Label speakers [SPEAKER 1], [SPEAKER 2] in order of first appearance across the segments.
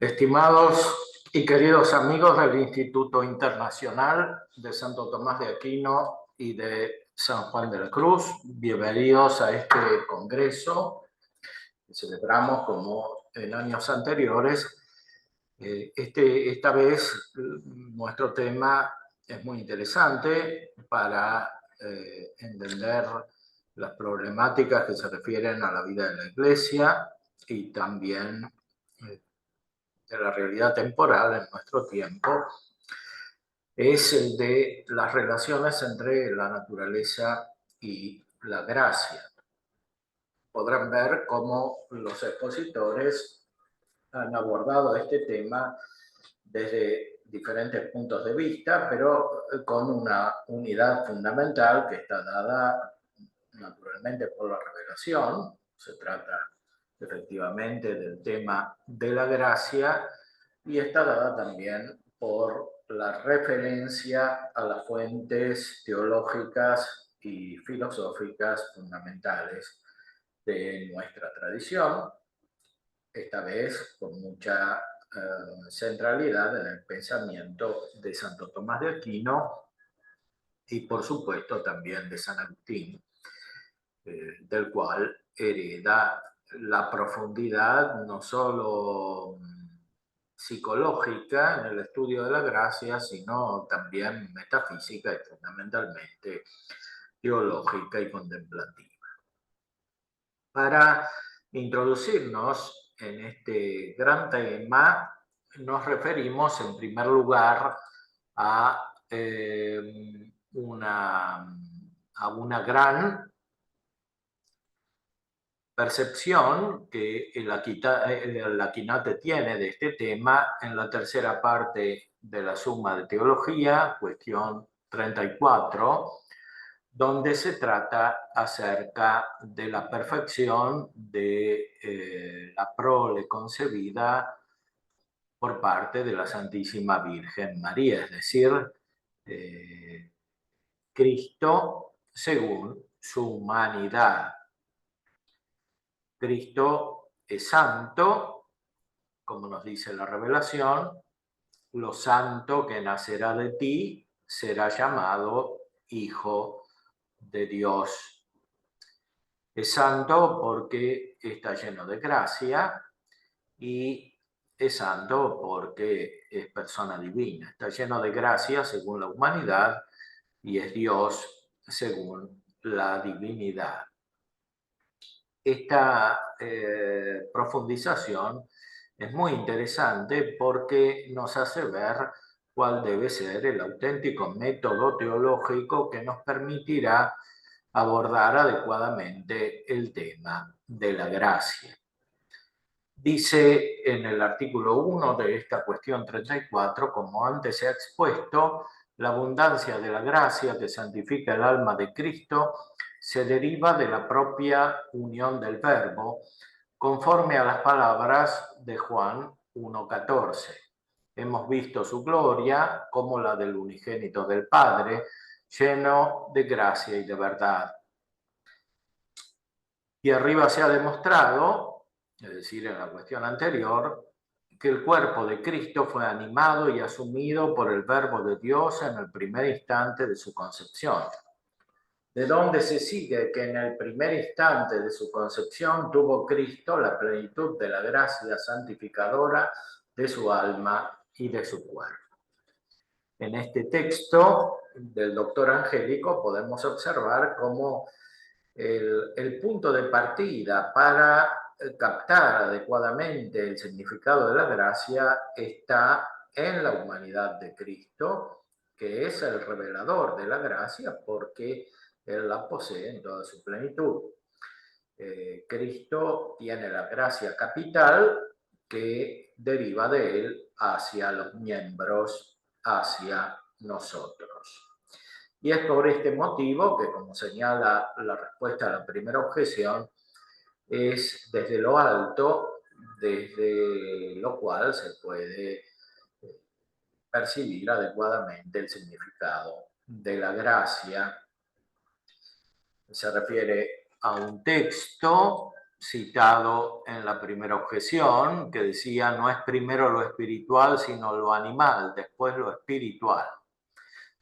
[SPEAKER 1] Estimados y queridos amigos del Instituto Internacional de Santo Tomás de Aquino y de San Juan de la Cruz, bienvenidos a este congreso que celebramos como en años anteriores. Esta vez nuestro tema es muy interesante para entender las problemáticas que se refieren a la vida de la Iglesia y también de la realidad temporal en nuestro tiempo, es el de las relaciones entre la naturaleza y la gracia. Podrán ver cómo los expositores han abordado este tema desde diferentes puntos de vista, pero con una unidad fundamental que está dada naturalmente por la revelación. Se trata efectivamente del tema de la gracia y está dada también por la referencia a las fuentes teológicas y filosóficas fundamentales de nuestra tradición, esta vez con mucha centralidad en el pensamiento de Santo Tomás de Aquino y por supuesto también de San Agustín, del cual hereda la profundidad no solo psicológica en el estudio de la gracia, sino también metafísica y fundamentalmente teológica y contemplativa. Para introducirnos en este gran tema, nos referimos en primer lugar a una gran percepción que el Aquinate tiene de este tema en la tercera parte de la Summa de Teología, cuestión 34, donde se trata acerca de la perfección de la prole concebida por parte de la Santísima Virgen María, es decir, Cristo según su humanidad. Cristo es santo, como nos dice la revelación, lo santo que nacerá de ti será llamado Hijo de Dios. Es santo porque está lleno de gracia y es santo porque es persona divina. Está lleno de gracia según la humanidad y es Dios según la divinidad. Esta profundización es muy interesante porque nos hace ver cuál debe ser el auténtico método teológico que nos permitirá abordar adecuadamente el tema de la gracia. Dice en el artículo 1 de esta cuestión 34, como antes se ha expuesto, la abundancia de la gracia que santifica el alma de Cristo se deriva de la propia unión del Verbo, conforme a las palabras de Juan 1:14. Hemos visto su gloria como la del unigénito del Padre, lleno de gracia y de verdad. Y arriba se ha demostrado, es decir, en la cuestión anterior, que el cuerpo de Cristo fue animado y asumido por el Verbo de Dios en el primer instante de su concepción. De donde se sigue que en el primer instante de su concepción tuvo Cristo la plenitud de la gracia santificadora de su alma y de su cuerpo. En este texto del doctor Angélico podemos observar cómo el punto de partida para captar adecuadamente el significado de la gracia está en la humanidad de Cristo, que es el revelador de la gracia porque Él la posee en toda su plenitud. Cristo tiene la gracia capital que deriva de Él hacia los miembros, hacia nosotros. Y es por este motivo que, como señala la respuesta a la primera objeción, es desde lo alto, desde lo cual se puede percibir adecuadamente el significado de la gracia. Se refiere a un texto citado en la primera objeción, que decía: no es primero lo espiritual, sino lo animal, después lo espiritual.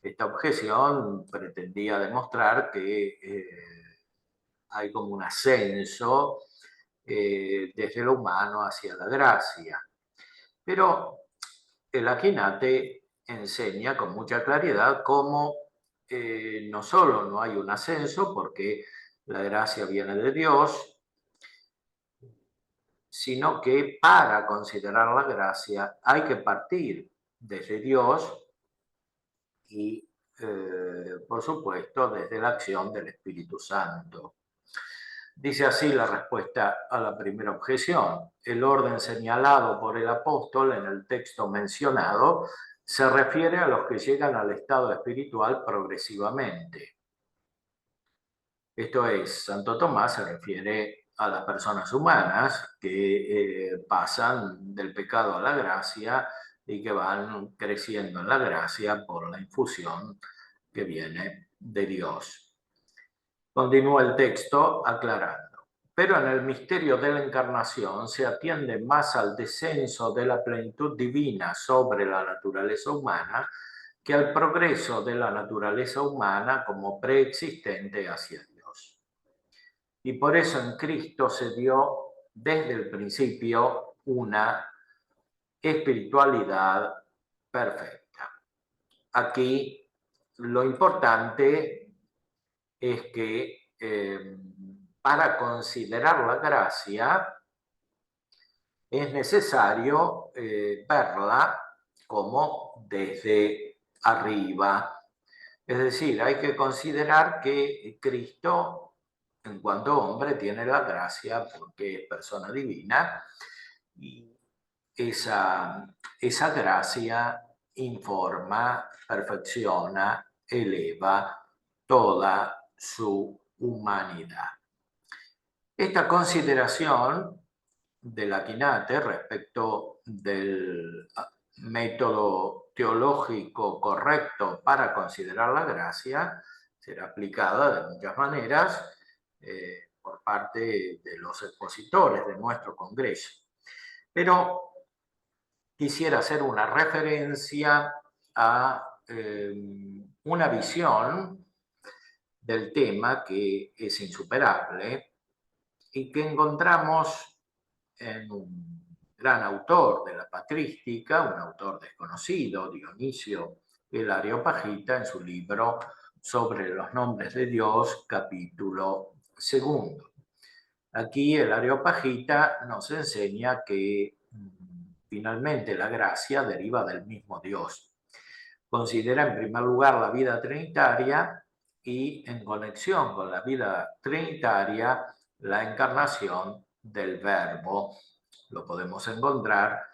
[SPEAKER 1] Esta objeción pretendía demostrar que hay como un ascenso desde lo humano hacia la gracia. Pero el Akinate enseña con mucha claridad cómo no solo no hay un ascenso, porque la gracia viene de Dios, sino que para considerar la gracia hay que partir desde Dios y, por supuesto, desde la acción del Espíritu Santo. Dice así la respuesta a la primera objeción: el orden señalado por el apóstol en el texto mencionado se refiere a los que llegan al estado espiritual progresivamente. Esto es, Santo Tomás se refiere a las personas humanas que pasan del pecado a la gracia y que van creciendo en la gracia por la infusión que viene de Dios. Continúa el texto aclarando: pero en el misterio de la encarnación se atiende más al descenso de la plenitud divina sobre la naturaleza humana que al progreso de la naturaleza humana como preexistente hacia Dios. Y por eso en Cristo se dio desde el principio una espiritualidad perfecta. Aquí lo importante es que para considerar la gracia es necesario verla como desde arriba. Es decir, hay que considerar que Cristo, en cuanto hombre, tiene la gracia porque es persona divina, y esa gracia informa, perfecciona, eleva toda su humanidad. Esta consideración del Akinate respecto del método teológico correcto para considerar la gracia será aplicada de muchas maneras por parte de los expositores de nuestro Congreso. Pero quisiera hacer una referencia a una visión del tema que es insuperable y que encontramos en un gran autor de la patrística, un autor desconocido, Dionisio el Areopagita, en su libro Sobre los nombres de Dios, capítulo 2. Aquí el Areopagita nos enseña que finalmente la gracia deriva del mismo Dios. Considera en primer lugar la vida trinitaria y en conexión con la vida trinitaria la encarnación del Verbo. Lo podemos encontrar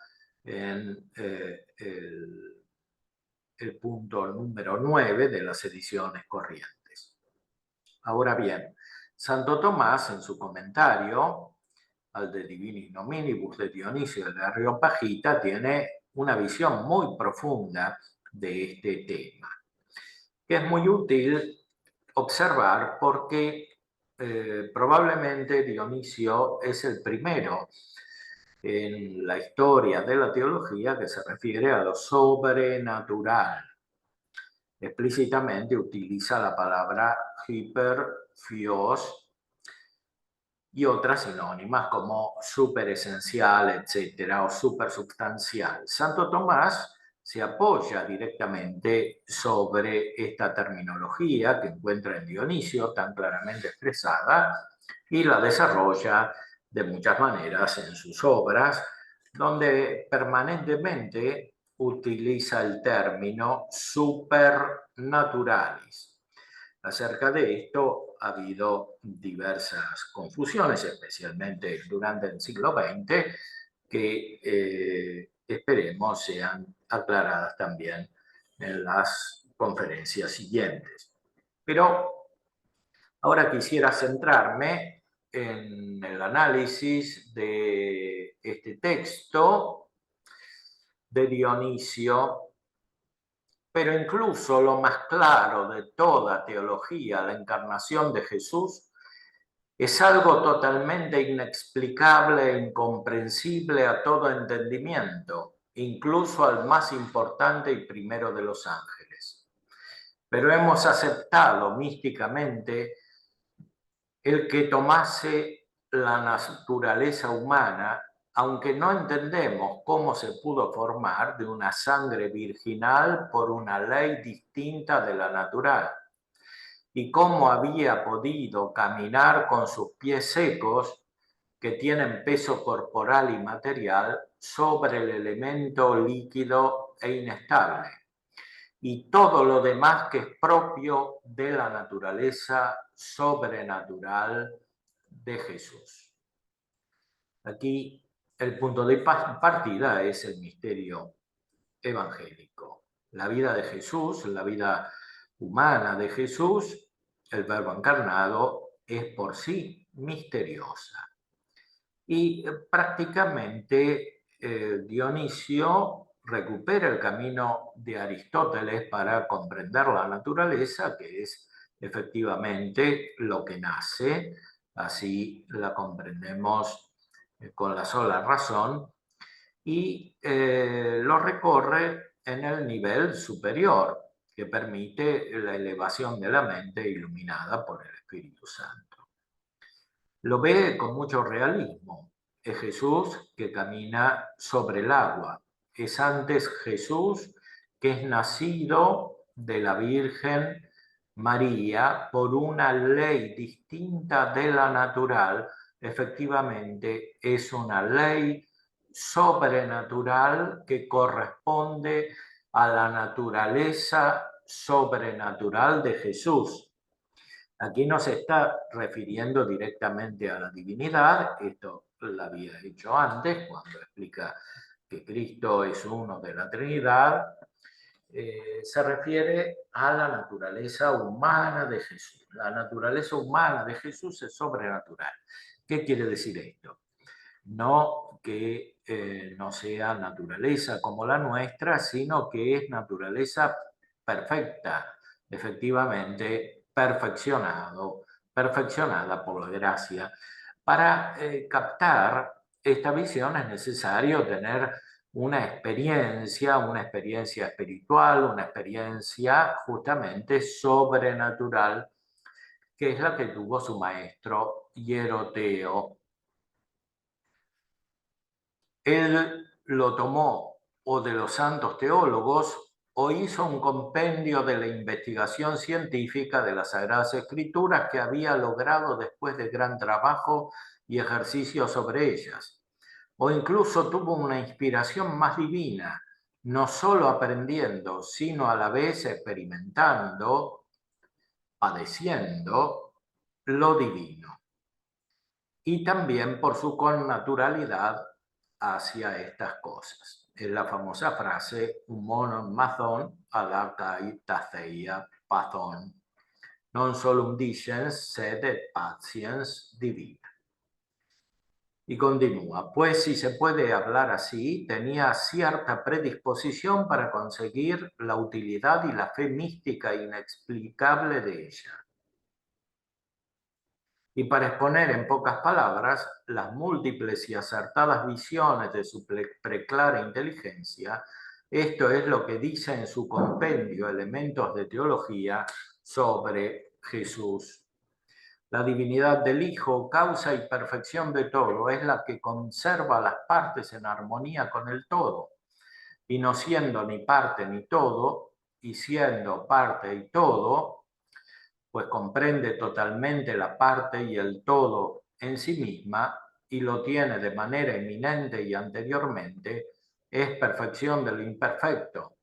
[SPEAKER 1] en el punto número 9 de las ediciones corrientes. Ahora bien, Santo Tomás, en su comentario al De Divinis Nominibus de Dionisio de Areopagita, tiene una visión muy profunda de este tema, que es muy útil observar porque probablemente Dionisio es el primero en la historia de la teología que se refiere a lo sobrenatural. Explícitamente utiliza la palabra hiperfios y otras sinónimas como superesencial, etcétera, o supersubstancial. Santo Tomás se apoya directamente sobre esta terminología que encuentra en Dionisio tan claramente expresada y la desarrolla de muchas maneras en sus obras, donde permanentemente utiliza el término supernaturalis. Acerca de esto ha habido diversas confusiones, especialmente durante el siglo XX, que esperemos sean aclaradas también en las conferencias siguientes. Pero ahora quisiera centrarme en el análisis de este texto de Dionisio, pero incluso lo más claro de toda teología, la encarnación de Jesús, Es algo totalmente inexplicable e incomprensible a todo entendimiento, incluso al más importante y primero de los ángeles. Pero hemos aceptado místicamente el que tomase la naturaleza humana, aunque no entendemos cómo se pudo formar de una sangre virginal por una ley distinta de la natural, y cómo había podido caminar con sus pies secos, que tienen peso corporal y material, sobre el elemento líquido e inestable, y todo lo demás que es propio de la naturaleza sobrenatural de Jesús. Aquí el punto de partida es el misterio evangélico. La vida de Jesús, la vida humana de Jesús, el Verbo encarnado, es por sí misteriosa. Y prácticamente Dionisio recupera el camino de Aristóteles para comprender la naturaleza, que es efectivamente lo que nace, así la comprendemos con la sola razón, y lo recorre en el nivel superior, que permite la elevación de la mente iluminada por el Espíritu Santo. Lo ve con mucho realismo. Es Jesús que camina sobre el agua. Es antes Jesús que es nacido de la Virgen María por una ley distinta de la natural. Efectivamente, es una ley sobrenatural que corresponde a la naturaleza sobrenatural de Jesús. Aquí no se está refiriendo directamente a la divinidad, esto lo había hecho antes, cuando explica que Cristo es uno de la Trinidad, se refiere a la naturaleza humana de Jesús. La naturaleza humana de Jesús es sobrenatural. ¿Qué quiere decir esto? No que no sea naturaleza como la nuestra, sino que es naturaleza perfecta, efectivamente perfeccionada por la gracia. Para captar esta visión es necesario tener una experiencia espiritual, una experiencia justamente sobrenatural, que es la que tuvo su maestro Hieroteo. Él lo tomó o de los santos teólogos o hizo un compendio de la investigación científica de las Sagradas Escrituras que había logrado después de gran trabajo y ejercicio sobre ellas. O incluso tuvo una inspiración más divina, no solo aprendiendo, sino a la vez experimentando, padeciendo lo divino. Y también por su connaturalidad hacia estas cosas. Es la famosa frase monon mathon alakai tatheia pathon, non solum dicens sed et patiens divina. Y continúa, pues si se puede hablar así, tenía cierta predisposición para conseguir la utilidad y la fe mística inexplicable de ella. Y para exponer en pocas palabras las múltiples y acertadas visiones de su preclara inteligencia, esto es lo que dice en su compendio Elementos de Teología sobre Jesús. La divinidad del Hijo, causa y perfección de todo, es la que conserva las partes en armonía con el todo, y no siendo ni parte ni todo, y siendo parte y todo, pues comprende totalmente la parte y el todo en sí misma y lo tiene de manera eminente y anteriormente, es perfección de lo imperfecto,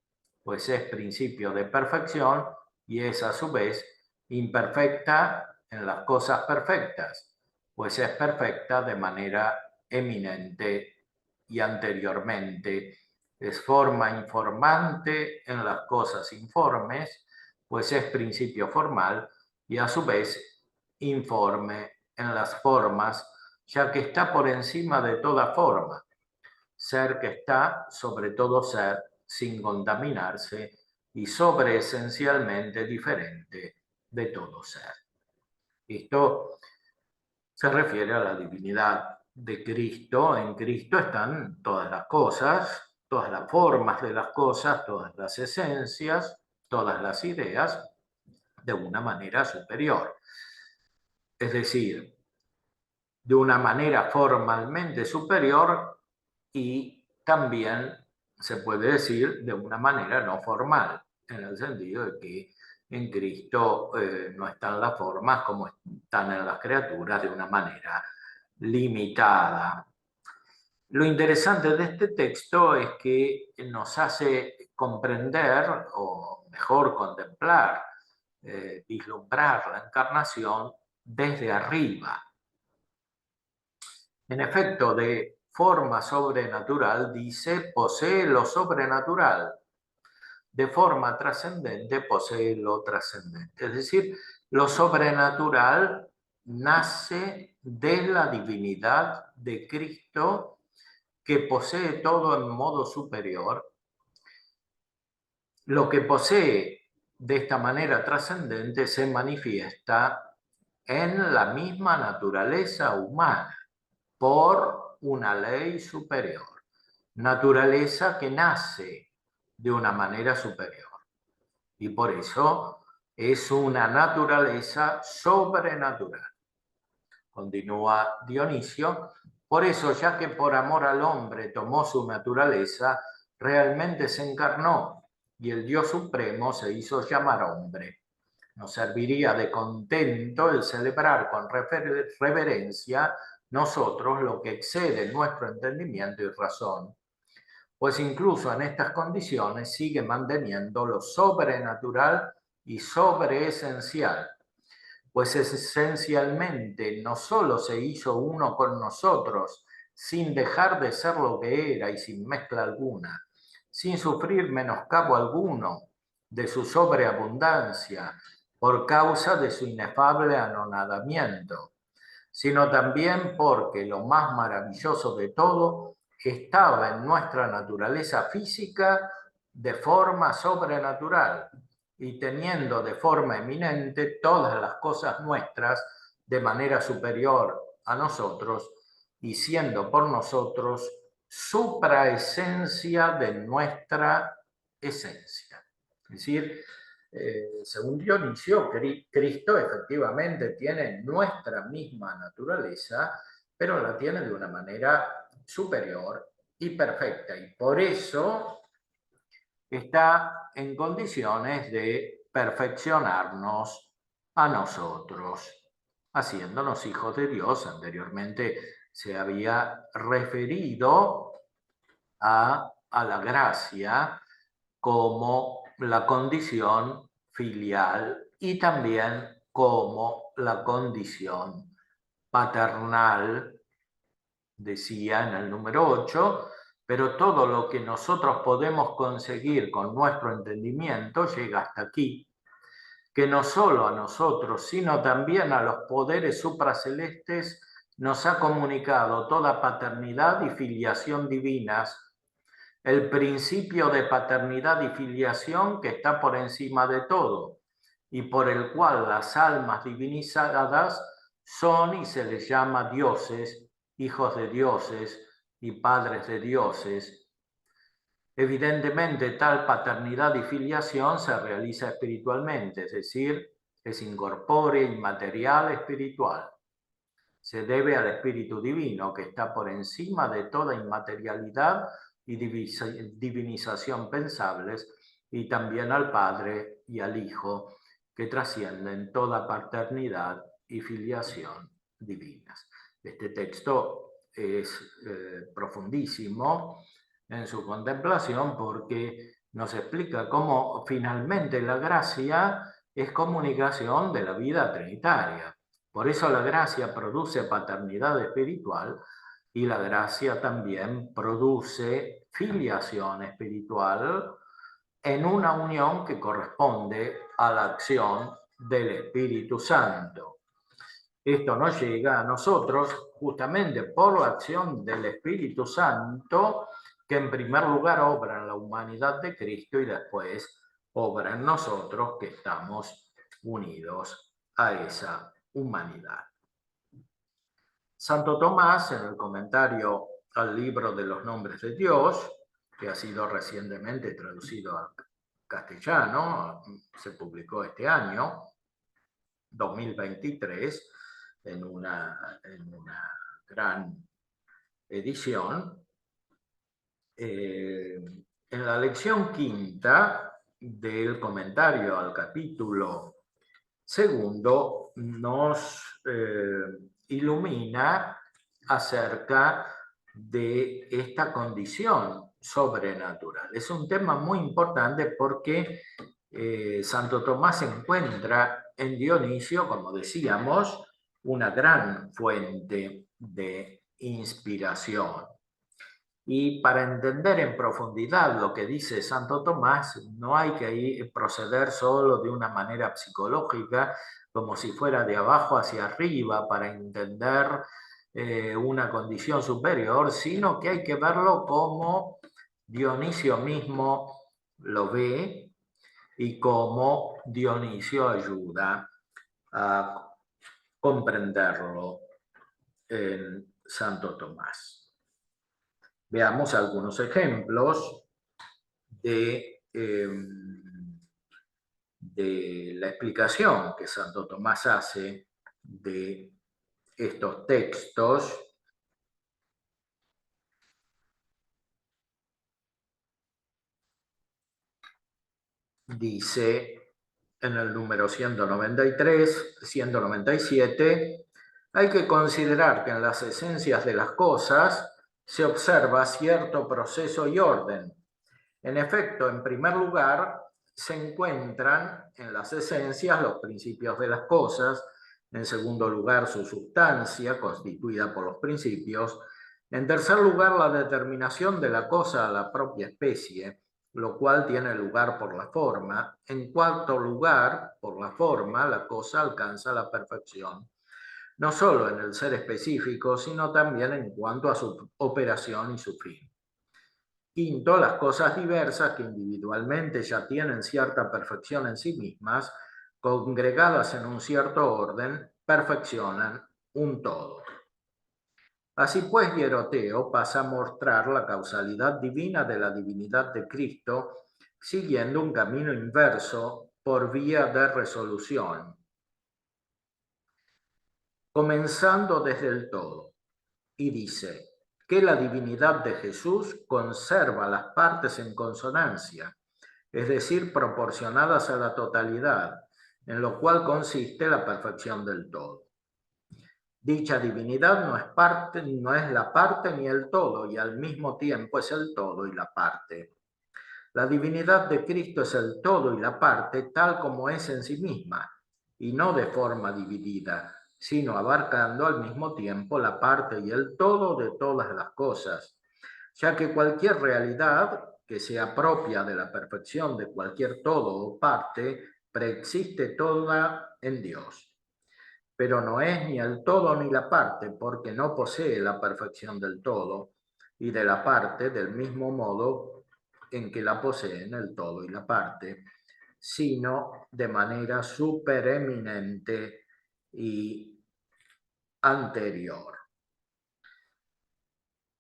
[SPEAKER 1] pues es principio de perfección y es a su vez imperfecta en las cosas perfectas, pues es perfecta de manera eminente y anteriormente, es forma informante en las cosas informes, pues es principio formal y a su vez informe en las formas, ya que está por encima de toda forma, ser que está sobre todo ser sin contaminarse y sobre esencialmente diferente de todo ser. Esto se refiere a la divinidad de Cristo. En Cristo están todas las cosas, todas las formas de las cosas, todas las esencias, todas las ideas, de una manera superior. Es decir, de una manera formalmente superior y también se puede decir de una manera no formal, en el sentido de que en Cristo no están las formas como están en las criaturas de una manera limitada. Lo interesante de este texto es que nos hace comprender, o mejor contemplar, vislumbrar la encarnación desde arriba. En efecto, de forma sobrenatural, dice, posee lo sobrenatural. De forma trascendente, posee lo trascendente. Es decir, lo sobrenatural nace de la divinidad de Cristo, que posee todo en modo superior. Lo que posee de esta manera trascendente se manifiesta en la misma naturaleza humana por una ley superior. Naturaleza que nace de una manera superior. Y por eso es una naturaleza sobrenatural. Continúa Dionisio. Por eso, ya que por amor al hombre tomó su naturaleza, realmente se encarnó y el Dios Supremo se hizo llamar hombre. Nos serviría de contento el celebrar con reverencia nosotros lo que excede nuestro entendimiento y razón, pues incluso en estas condiciones sigue manteniendo lo sobrenatural y sobreesencial, pues esencialmente no solo se hizo uno con nosotros, sin dejar de ser lo que era y sin mezcla alguna, sin sufrir menoscabo alguno de su sobreabundancia por causa de su inefable anonadamiento, sino también porque lo más maravilloso de todo estaba en nuestra naturaleza física de forma sobrenatural y teniendo de forma eminente todas las cosas nuestras de manera superior a nosotros y siendo por nosotros supraesencia de nuestra esencia. Es decir, según Dionisio, Cristo efectivamente tiene nuestra misma naturaleza, pero la tiene de una manera superior y perfecta. Y por eso está en condiciones de perfeccionarnos a nosotros, haciéndonos hijos de Dios. Anteriormente se había referido a la gracia como la condición filial y también como la condición paternal, decía en el número 8, pero todo lo que nosotros podemos conseguir con nuestro entendimiento llega hasta aquí, que no solo a nosotros, sino también a los poderes supracelestes nos ha comunicado toda paternidad y filiación divinas, el principio de paternidad y filiación que está por encima de todo y por el cual las almas divinizadas son y se les llama dioses, hijos de dioses y padres de dioses. Evidentemente, tal paternidad y filiación se realiza espiritualmente, es decir, es incorpórea, inmaterial, espiritual. Se debe al Espíritu Divino, que está por encima de toda inmaterialidad y divinización pensables, y también al Padre y al Hijo, que trascienden toda paternidad y filiación divinas. Este texto es profundísimo en su contemplación porque nos explica cómo finalmente la gracia es comunicación de la vida trinitaria. Por eso la gracia produce paternidad espiritual y la gracia también produce filiación espiritual en una unión que corresponde a la acción del Espíritu Santo. Esto nos llega a nosotros justamente por la acción del Espíritu Santo, que en primer lugar obra en la humanidad de Cristo y después obra en nosotros que estamos unidos a esa humanidad. Santo Tomás, en el comentario al libro de los nombres de Dios, que ha sido recientemente traducido al castellano, se publicó este año, 2023, en una gran edición. En la lección quinta del comentario al capítulo segundo nos ilumina acerca de esta condición sobrenatural. Es un tema muy importante porque Santo Tomás encuentra en Dionisio, como decíamos, una gran fuente de inspiración. Y para entender en profundidad lo que dice Santo Tomás, no hay que proceder solo de una manera psicológica, como si fuera de abajo hacia arriba, para entender una condición superior, sino que hay que verlo como Dionisio mismo lo ve y cómo Dionisio ayuda a comprenderlo en Santo Tomás. Veamos algunos ejemplos de la explicación que Santo Tomás hace de estos textos. Dice en el número 193, 197, hay que considerar que en las esencias de las cosas se observa cierto proceso y orden. En efecto, en primer lugar, se encuentran en las esencias los principios de las cosas, en segundo lugar, su sustancia, constituida por los principios, en tercer lugar, la determinación de la cosa a la propia especie, lo cual tiene lugar por la forma. En cuarto lugar, por la forma, la cosa alcanza la perfección, no solo en el ser específico, sino también en cuanto a su operación y su fin. Quinto, las cosas diversas que individualmente ya tienen cierta perfección en sí mismas, congregadas en un cierto orden, perfeccionan un todo. Así pues, Hieroteo pasa a mostrar la causalidad divina de la divinidad de Cristo, siguiendo un camino inverso por vía de resolución, comenzando desde el todo, y dice que la divinidad de Jesús conserva las partes en consonancia, es decir, proporcionadas a la totalidad, en lo cual consiste la perfección del todo. Dicha divinidad no es la parte ni el todo, y al mismo tiempo es el todo y la parte. La divinidad de Cristo es el todo y la parte tal como es en sí misma, y no de forma dividida, sino abarcando al mismo tiempo la parte y el todo de todas las cosas, ya que cualquier realidad que sea propia de la perfección de cualquier todo o parte preexiste toda en Dios. Pero no es ni el todo ni la parte, porque no posee la perfección del todo y de la parte del mismo modo en que la poseen el todo y la parte, sino de manera supereminente y anterior.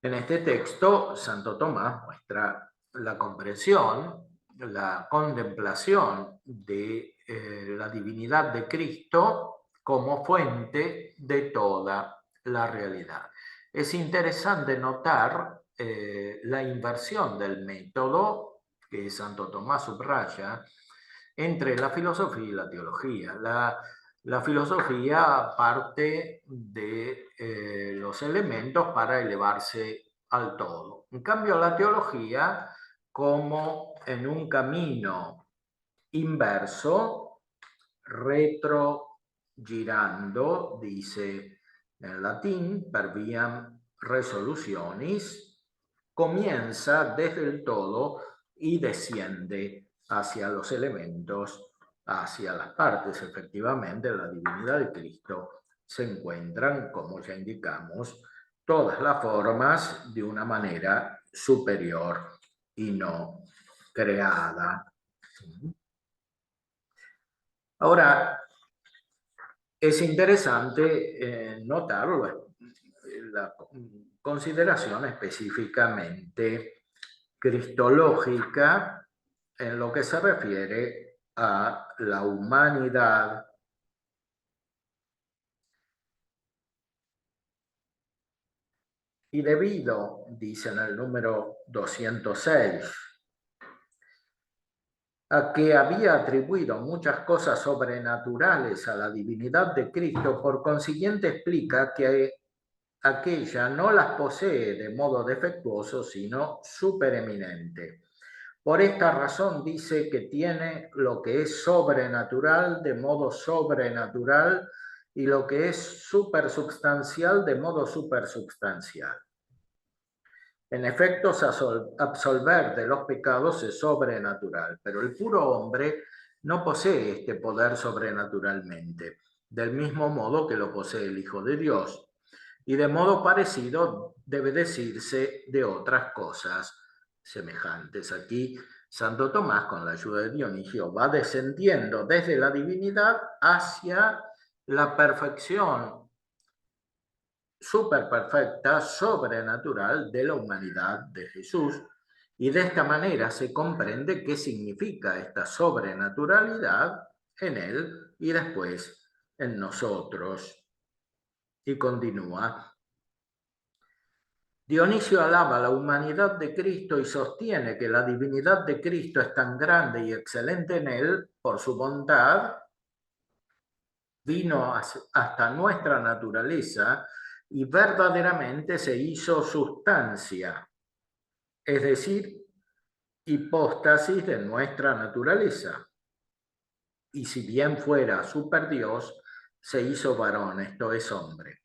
[SPEAKER 1] En este texto, Santo Tomás muestra la comprensión, la contemplación de la divinidad de Cristo como fuente de toda la realidad. Es interesante notar la inversión del método que Santo Tomás subraya entre la filosofía y la teología. La filosofía parte de los elementos para elevarse al todo. En cambio, la teología, como en un camino inverso, retrogirando, dice en latín, per viam resolutionis, comienza desde el todo y desciende hacia los elementos, hacia las partes. Efectivamente, en la divinidad de Cristo se encuentran, como ya indicamos, todas las formas de una manera superior y no creada. Ahora, es interesante notarlo, la consideración específicamente cristológica en lo que se refiere a la humanidad y debido, dice en el número 206, a que había atribuido muchas cosas sobrenaturales a la divinidad de Cristo, por consiguiente explica que aquella no las posee de modo defectuoso, sino supereminente. Por esta razón dice que tiene lo que es sobrenatural de modo sobrenatural y lo que es supersubstancial de modo supersubstancial. En efecto, absolver de los pecados es sobrenatural, pero el puro hombre no posee este poder sobrenaturalmente, del mismo modo que lo posee el Hijo de Dios. Y de modo parecido debe decirse de otras cosas semejantes. Aquí Santo Tomás, con la ayuda de Dionisio, va descendiendo desde la divinidad hacia la perfección superperfecta, sobrenatural de la humanidad de Jesús, y de esta manera se comprende qué significa esta sobrenaturalidad en él y después en nosotros. Y continúa. Dionisio alaba la humanidad de Cristo y sostiene que la divinidad de Cristo es tan grande y excelente en él por su bondad, vino hasta nuestra naturaleza y verdaderamente se hizo sustancia, es decir, hipóstasis de nuestra naturaleza. Y si bien fuera superdios, se hizo varón, esto es hombre.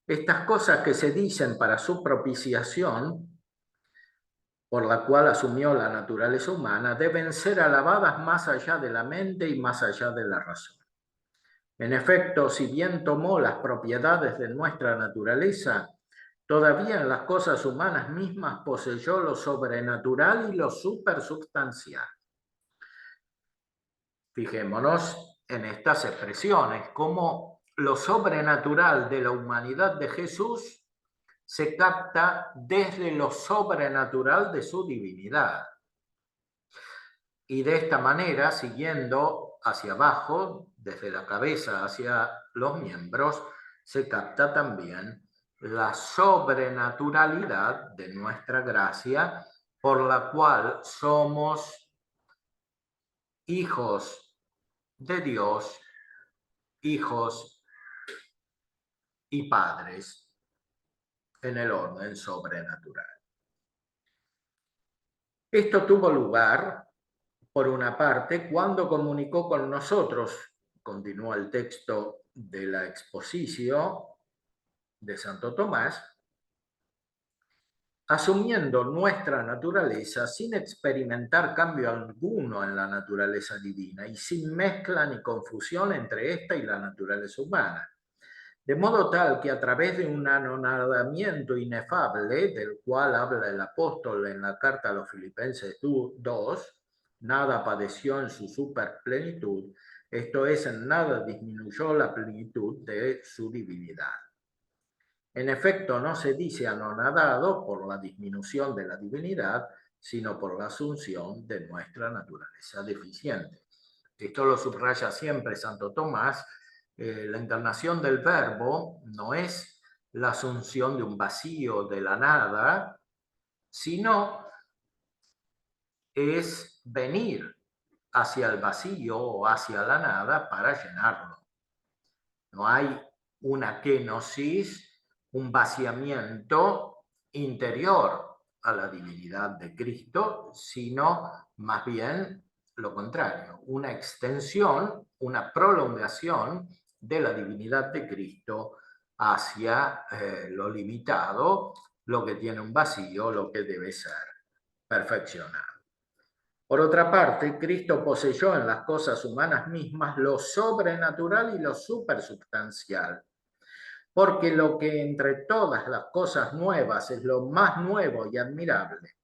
[SPEAKER 1] Estas cosas que se dicen para su propiciación, por la cual asumió la naturaleza humana, deben ser alabadas más allá de la mente y más allá de la razón. En efecto, si bien tomó las propiedades de nuestra naturaleza, todavía en las cosas humanas mismas poseyó lo sobrenatural y lo supersubstancial. Fijémonos en estas expresiones, cómo lo sobrenatural de la humanidad de Jesús se capta desde lo sobrenatural de su divinidad. Y de esta manera, siguiendo hacia abajo, desde la cabeza hacia los miembros, se capta también la sobrenaturalidad de nuestra gracia, por la cual somos hijos de Dios, hijos y padres en el orden sobrenatural. Esto tuvo lugar, por una parte, cuando comunicó con nosotros, continúa el texto de la exposición de Santo Tomás, asumiendo nuestra naturaleza sin experimentar cambio alguno en la naturaleza divina y sin mezcla ni confusión entre esta y la naturaleza humana. De modo tal que a través de un anonadamiento inefable, del cual habla el apóstol en la carta a los Filipenses 2, nada padeció en su superplenitud, esto es, en nada disminuyó la plenitud de su divinidad. En efecto, no se dice anonadado por la disminución de la divinidad, sino por la asunción de nuestra naturaleza deficiente. Esto lo subraya siempre Santo Tomás. La encarnación del Verbo no es la asunción de un vacío de la nada, sino es venir hacia el vacío o hacia la nada para llenarlo. No hay una kenosis, un vaciamiento interior a la divinidad de Cristo, sino más bien lo contrario, una extensión, una prolongación de la divinidad de Cristo hacia lo limitado, lo que tiene un vacío, lo que debe ser perfeccionado. Por otra parte, Cristo poseyó en las cosas humanas mismas lo sobrenatural y lo supersubstancial, porque lo que entre todas las cosas nuevas es lo más nuevo y admirable,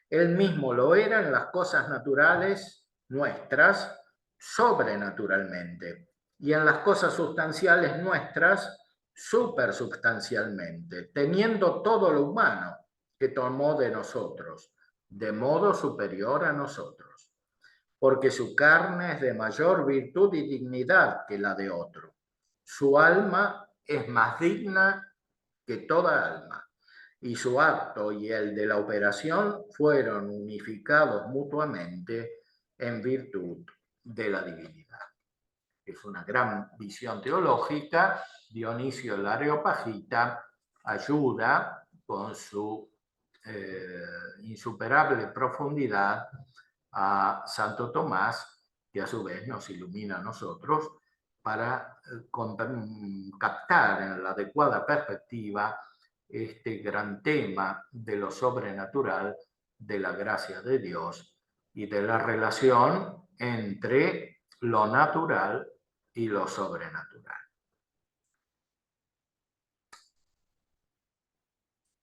[SPEAKER 1] él mismo lo era en las cosas naturales nuestras sobrenaturalmente, y en las cosas sustanciales nuestras supersubstancialmente, teniendo todo lo humano que tomó de nosotros, de modo superior a nosotros, porque su carne es de mayor virtud y dignidad que la de otro. Su alma es más digna que toda alma, y su acto y el de la operación fueron unificados mutuamente en virtud de la divinidad. Es una gran visión teológica. Dionisio el Areopagita ayuda con su insuperable profundidad a Santo Tomás, que a su vez nos ilumina a nosotros para captar en la adecuada perspectiva este gran tema de lo sobrenatural, de la gracia de Dios y de la relación entre lo natural y lo sobrenatural.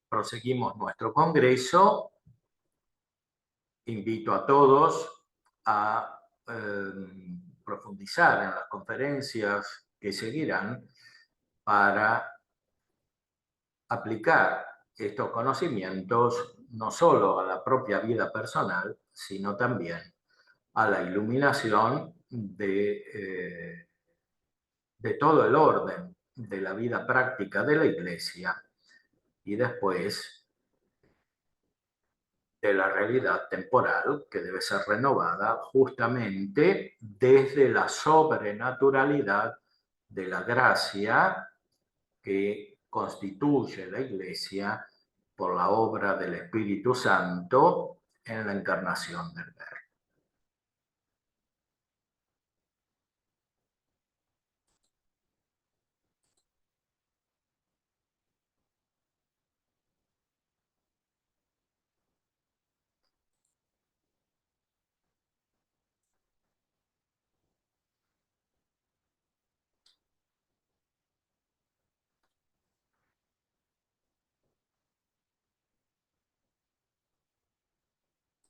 [SPEAKER 1] Proseguimos nuestro congreso. Invito a todos a profundizar en las conferencias que seguirán para aplicar estos conocimientos no solo a la propia vida personal, sino también a la iluminación de todo el orden de la vida práctica de la Iglesia y después de la realidad temporal que debe ser renovada justamente desde la sobrenaturalidad de la gracia que constituye la Iglesia por la obra del Espíritu Santo en la encarnación del Verbo.